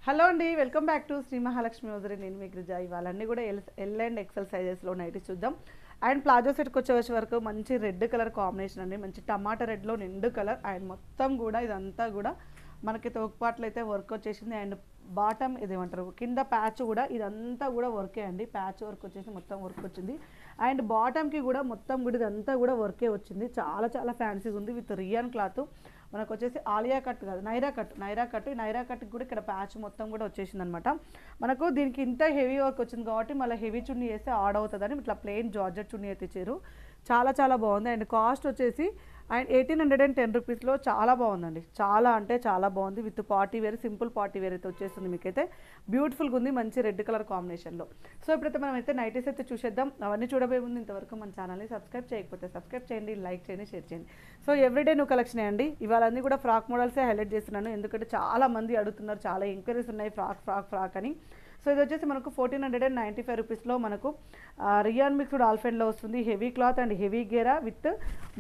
Hello అండి, welcome back to Shri Mahalakshmi hosiery. నేను మీ గిరిజా. ఇవాళన్నీ కూడా ఎల్ అండ్ ఎక్సెల్ సైజెస్లో నైటీ చూద్దాం. అండ్ ప్లాజో సెట్కి వచ్చే వరకు మంచి రెడ్ కలర్ కాంబినేషన్ అండి. మంచి టమాటా రెడ్లో నిండు కలర్. అండ్ మొత్తం కూడా ఇదంతా కూడా మనకి తోకపాట్లు అయితే వర్క్ వచ్చేసింది. అండ్ బాటమ్ ఇదేమంటారు కింద ప్యాచ్ కూడా ఇదంతా కూడా వర్కే అండి. ప్యాచ్ వర్క్ వచ్చేసి మొత్తం వర్క్ వచ్చింది. అండ్ బాటమ్కి కూడా మొత్తం కూడా ఇదంతా కూడా వర్కే వచ్చింది. చాలా చాలా ఫ్యాన్సీగా ఉంది. విత్ రియాన్ క్లాత్ మనకు వచ్చేసి ఆలియా కట్ కాదు, నైరా కట్కి కూడా ఇక్కడ ప్యాచ్ మొత్తం కూడా వచ్చేసింది అనమాట. మనకు దీనికి ఇంత హెవీ వర్క్ వచ్చింది కాబట్టి మళ్ళీ హెవీ చున్నీ వేస్తే ఆడ్ అవుతుందని ఇట్లా ప్లెయిన్ జార్జెట్ చున్నీ అయితే ఇచ్చారు. చాలా చాలా బాగుంది. అండ్ కాస్ట్ వచ్చేసి అండ్ 1810 రూపీస్లో చాలా బాగుందండి. చాలా అంటే చాలా బాగుంది. With party wear, simple party wear అయితే వచ్చేస్తుంది. మీకైతే బ్యూటిఫుల్గా ఉంది, మంచి రెడ్ కలర్ కాంబినేషన్లో. సో ఇప్పుడైతే మనం అయితే నైటీస్ అయితే చూసేద్దాం. అవన్నీ చూడబోయే ముందు ఇంతవరకు మన ఛానల్ని సబ్స్క్రైబ్ చేయకపోతే సబ్స్క్రైబ్ చేయండి, లైక్ చేయండి, షేర్ చేయండి. సో ఎవ్రీడే న్యూ కలెక్షన్ అండి. ఇవాళ అన్నీ కూడా ఫ్రాక్ మోడల్సే హైలైట్ చేస్తున్నాను, ఎందుకంటే చాలా మంది అడుగుతున్నారు, చాలా ఎంక్వైరీస్ ఉన్నాయి ఫ్రాక్ అని. సో ఇది వచ్చేసి మనకు 1495 రూపీస్లో మనకు రియాన్ మిక్స్డ్ ఆల్ఫెన్లో వస్తుంది. హెవీ క్లాత్ అండ్ హెవీ గేరా విత్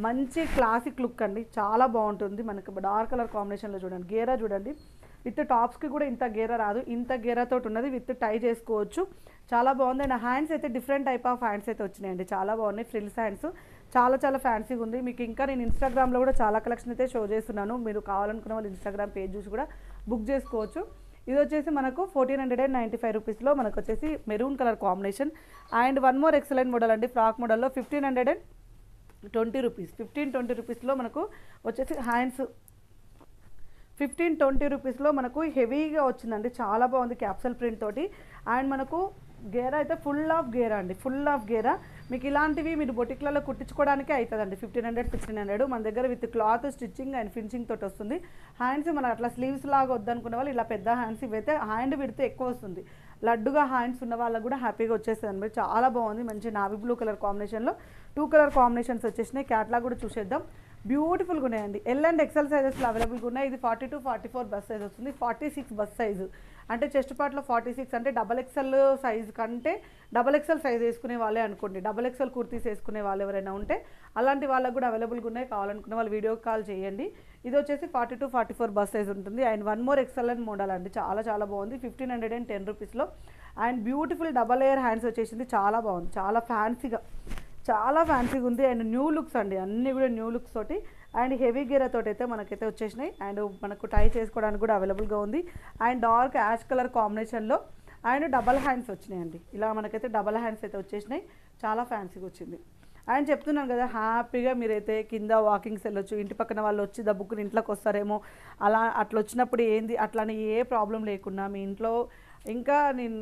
మంచి క్లాసిక్ లుక్ అండి. చాలా బాగుంటుంది. మనకు డార్క్ కలర్ కాంబినేషన్లో చూడండి, గేరా చూడండి. విత్ టాప్స్కి కూడా ఇంత గేరా రాదు, ఇంత గేరాతో ఉన్నది. విత్ టై చేసుకోవచ్చు. చాలా బాగుంది. అండ్ హ్యాండ్స్ అయితే డిఫరెంట్ టైప్ ఆఫ్ హ్యాండ్స్ అయితే వచ్చినాయండి. చాలా బాగున్నాయి ఫ్రిల్స్ హ్యాండ్స్. చాలా చాలా ఫ్యాన్సీగా ఉంది. మీకు ఇంకా నేను ఇన్స్టాగ్రామ్లో కూడా చాలా కలెక్షన్ అయితే షో చేస్తున్నాను. మీరు కావాలనుకున్న వాళ్ళు ఇన్స్టాగ్రామ్ పేజ్ చూసి కూడా బుక్ చేసుకోవచ్చు. ఇది వచ్చేసి మనకు 1495 రూపీస్లో మనకు వచ్చేసి maroon colour combination. And one more excellent model అండి. ఫ్రాక్ మోడల్లో 1520 రూపీస్. 1520 రూపీస్లో మనకు వచ్చేసి హ్యాండ్స్ 1520 రూపీస్లో మనకు హెవీగా వచ్చిందండి. చాలా బాగుంది క్యాప్సల్ ప్రింట్ తోటి. అండ్ మనకు గేరా అయితే ఫుల్ ఆఫ్ గేరా అండి, ఫుల్ ఆఫ్ గేరా. మీకు ఇలాంటివి మీరు బొటిక్లలో కుట్టించుకోవడానికే అవుతుందండి. 1500 1600 మన దగ్గర with cloth stitching and finishing తోటి వస్తుంది. హ్యాండ్స్ మన అట్లా స్లీవ్స్ లాగా వద్దనుకునే వాళ్ళు ఇలా పెద్ద హ్యాండ్స్ ఇవైతే హ్యాండ్ విడితే ఎక్కువ వస్తుంది. లడ్డుగా హ్యాండ్స్ ఉన్న వాళ్ళకు కూడా హ్యాపీగా వచ్చేస్తుంది అనమాట. చాలా బాగుంది. మంచి నావీ బ్లూ కలర్ కాంబినేషన్లో 2 కలర్ కాంబినేషన్స్ వచ్చేసినాయి. క్యాట్లాగ్ కూడా చూసేద్దాం. బ్యూటిఫుల్గా ఉన్నాయండి. ఎల్ అండ్ ఎక్సెల్ సైజెస్లో అవైలబుల్గా ఉన్నాయి. ఇది 42 44 బస్ సైజ్ వస్తుంది. 46 బస్ సైజు అంటే చెస్ట్ పార్ట్లో 46 అంటే డబల్ ఎక్సెల్ సైజ్ కంటే డబల్ ఎక్సెల్ సైజ్ వేసుకునే వాళ్ళే అనుకోండి. డబల్ ఎక్సెల్ కుర్తీస్ వేసుకునే వాళ్ళు ఎవరైనా ఉంటే అలాంటి వాళ్ళకు కూడా అవైలబుల్గా ఉన్నాయి. కావాలనుకునే వాళ్ళు వీడియో కాల్ చేయండి. ఇది వచ్చేసి 42 44 బస్ సైజ్ ఉంటుంది. And one more excellent model అండి. చాలా చాలా బాగుంది. 1510 రూపీస్లో. And beautiful double layer hands వచ్చేసింది. చాలా బాగుంది, చాలా ఫ్యాన్సీగా ఉంది. అండ్ న్యూ లుక్స్ అండి, అన్నీ కూడా న్యూ లుక్స్ తోటి. అండ్ హెవీ గేరా తోటి అయితే మనకైతే వచ్చేసినాయి. అండ్ మనకు టై చేసుకోవడానికి కూడా అవైలబుల్గా ఉంది. అండ్ డార్క్ యాష్ కలర్ కాంబినేషన్లో అండ్ డబల్ హ్యాండ్స్ వచ్చినాయండి. ఇలా మనకైతే డబల్ హ్యాండ్స్ అయితే వచ్చేసినాయి. చాలా ఫ్యాన్సీగా వచ్చింది. ఆయన చెప్తున్నాను కదా, హ్యాపీగా మీరైతే కింద వాకింగ్స్ వెళ్ళొచ్చు. ఇంటి పక్కన వాళ్ళు వచ్చి దబ్బుకుని ఇంట్లోకి వస్తారేమో, అట్లా వచ్చినప్పుడు ఏంది అట్లానే ఏ ప్రాబ్లం లేకుండా మీ ఇంట్లో ఇంకా నేను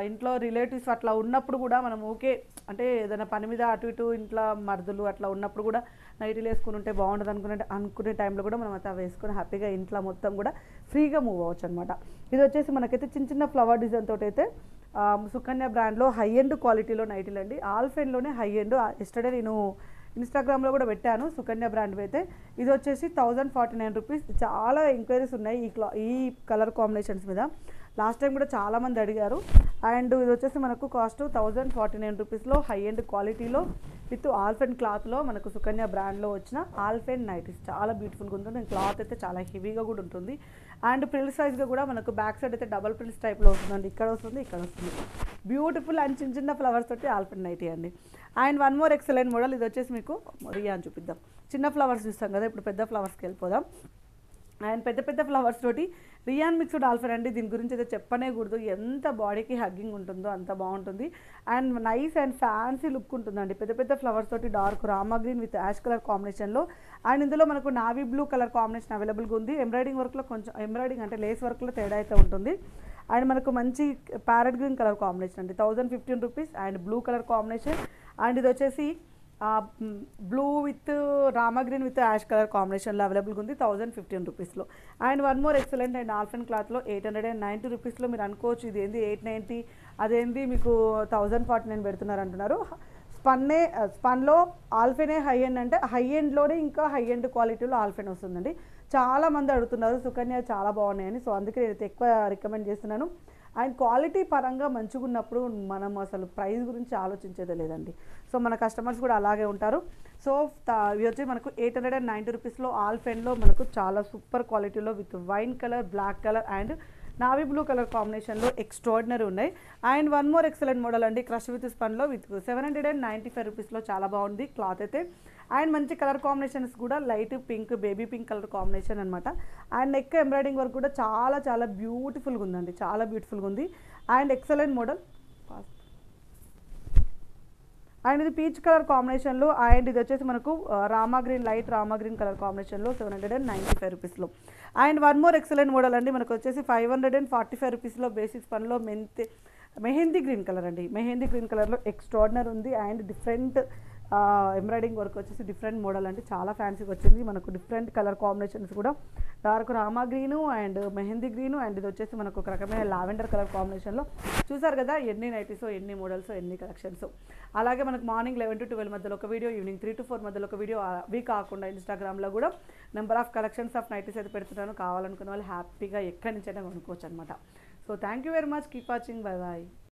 ఇంట్లో రిలేటివ్స్ అట్లా ఉన్నప్పుడు కూడా మనం ఓకే అంటే ఏదైనా పని మీద అటు ఇటు ఇంట్లో మరుదులు అట్లా ఉన్నప్పుడు కూడా నైటీలు వేసుకుని ఉంటే బాగుంటుంది అనుకునే టైంలో కూడా మనం అయితే వేసుకొని హ్యాపీగా ఇంట్లో మొత్తం కూడా ఫ్రీగా మూవ్ అవ్వచ్చు అనమాట. ఇది వచ్చేసి మనకైతే చిన్న చిన్న ఫ్లవర్ డిజైన్ తోటి అయితే సుకన్య బ్రాండ్లో హై ఎండ్ క్వాలిటీలో నైటీలు అండి. ఆల్ఫెన్లోనే హై ఎండ్. ఎస్టర్డే నేను ఇన్స్టాగ్రామ్లో కూడా పెట్టాను సుకన్య బ్రాండ్ అయితే. ఇది వచ్చేసి 1049 రూపీస్. చాలా ఎంక్వైరీస్ ఉన్నాయి ఈ కలర్ కాంబినేషన్స్ మీద. లాస్ట్ టైం కూడా చాలామంది అడిగారు. అండ్ ఇది వచ్చేసి మనకు కాస్ట్ 1049 రూపీస్లో హై ఎండ్ క్వాలిటీలో విత్ ఆల్ఫెన్ క్లాత్లో మనకు సుకన్య బ్రాండ్లో వచ్చిన ఆల్ఫెన్ నైటీస్. చాలా బ్యూటిఫుల్గా ఉంటుంది. అండ్ క్లాత్ అయితే చాలా హెవీగా కూడా ఉంటుంది. అండ్ ప్రిల్ సైజ్గా కూడా మనకు బ్యాక్ సైడ్ అయితే డబల్ ప్రిల్స్ టైప్లో వస్తుందండి. ఇక్కడ వస్తుంది. బ్యూటిఫుల్ అండ్ చిన్న చిన్న ఫ్లవర్స్ తోటి ఆల్ఫెన్ నైటీ అండి. And one more excellent model. ఇది వచ్చేసి మీకు రియాన్ చూపిద్దాం. చిన్న ఫ్లవర్స్ చూస్తాం కదా, ఇప్పుడు పెద్ద ఫ్లవర్స్కి వెళ్ళిపోదాం. అండ్ పెద్ద ఫ్లవర్స్ తోటి రియాన్ మిక్స్డ్ ఆల్ఫెన్ అండి. దీని గురించి అయితే చెప్పనేకూడదు. ఎంత బాడీకి హగ్గింగ్ ఉంటుందో అంత బాగుంటుంది. And nice and fancy look ఉంటుందండి. పెద్ద ఫ్లవర్స్ తోటి dark Rama green with ash colour కాంబినేషన్లో. అండ్ ఇందులో మనకు నావీ బ్లూ కలర్ కాంబినేషన్ అవైలబుల్గా ఉంది. ఎంబ్రాయిడింగ్ వర్క్లో కొంచెం ఎంబ్రాయిడింగ్ అంటే లేస్ వర్క్లో తేడా అయితే ఉంటుంది. అండ్ మనకు మంచి ప్యారెట్ గ్రీన్ కలర్ కాంబినేషన్ అండి. 1015 rupees. And blue colour combination. And ఇది వచ్చేసి blue with Rama green with ash colour కాంబినేషన్లో అవైలబుల్గా ఉంది 1015 రూపీస్లో. And one more excellent and ఆల్ఫెన్ క్లాత్లో 890 రూపీస్లో. మీరు అనుకోవచ్చు ఇది ఏంది 890, అదేంది మీకు 1049 పెడుతున్నారు అంటున్నారు. స్పన్లో ఆల్ఫెనే హై ఎండ్ అంటే హై ఎండ్లోనే ఇంకా హై ఎండ్ క్వాలిటీలో ఆల్ఫెన్ వస్తుందండి. చాలామంది అడుగుతున్నారు సుకన్య చాలా బాగున్నాయని. సో అందుకే నేను ఎక్కువ రికమెండ్ చేస్తున్నాను. అండ్ క్వాలిటీ పరంగా మంచిగా ఉన్నప్పుడు మనం అసలు ప్రైస్ గురించి ఆలోచించేదే లేదండి. సో మన కస్టమర్స్ కూడా అలాగే ఉంటారు. సో ఇవి వచ్చి మనకు 890 రూపీస్లో ఆల్ఫెన్లో మనకు చాలా సూపర్ క్వాలిటీలో with wine colour, black colour and navy blue colour కాంబినేషన్లో ఎక్స్ట్రాడినరీ ఉన్నాయి. And one more excellent model అండి, క్రష్ విత్ స్పన్లో విత్ 795 రూపీస్లో చాలా బాగుంది క్లాత్ అయితే. అండ్ మంచి కలర్ కాంబినేషన్స్ కూడా light pink, baby pink colour combination అనమాట. అండ్ నెక్ ఎంబ్రాయిడింగ్ వర్క్ కూడా చాలా చాలా బ్యూటిఫుల్గా ఉందండి, చాలా బ్యూటిఫుల్గా ఉంది. And excellent model. అండ్ ఇది పీచ్ కలర్ కాంబినేషన్లో, అండ్ ఇది వచ్చేసి మనకు Rama green, light Rama green colour కాంబినేషన్లో 795 రూపీస్లో. And one more excellent model అండి, మనకు వచ్చేసి 545 రూపీస్లో బేసిక్స్ పనిలో మెహందీ గ్రీన్ కలర్ అండి. మెహందీ గ్రీన్ కలర్లో ఎక్స్ట్రాడినరీ ఉంది. అండ్ డిఫరెంట్ ఎంబ్రాయిడింగ్ వర్క్ వచ్చేసి డిఫరెంట్ మోడల్ అంటే చాలా ఫ్యాన్సీగా వచ్చింది. మనకు డిఫరెంట్ కలర్ కాంబినేషన్స్ కూడా dark Rama green and mehndi green, and ఇది వచ్చేసి మనకు ఒక రకమైన లావెండర్ కలర్ కాంబినేషన్లో. చూసారు కదా ఎన్ని నైటీస్, ఎన్ని మోడల్స్, ఎన్ని కలెక్షన్స్. అలాగే మనకు మార్నింగ్ 11 to 12 మధ్యలో ఒక వీడియో, ఈవినింగ్ 3 to 4 మధ్యలో ఒక వీడియో, అవి కాకుండా ఇన్స్టాగ్రామ్లో కూడా number of collections of nighties అయితే పెడుతున్నాను. కావాలనుకున్న వాళ్ళు హ్యాపీగా ఎక్కడి నుంచైనా కొనుక్కోవచ్చు అనమాట. So thank you very much, keep watching, bye bye.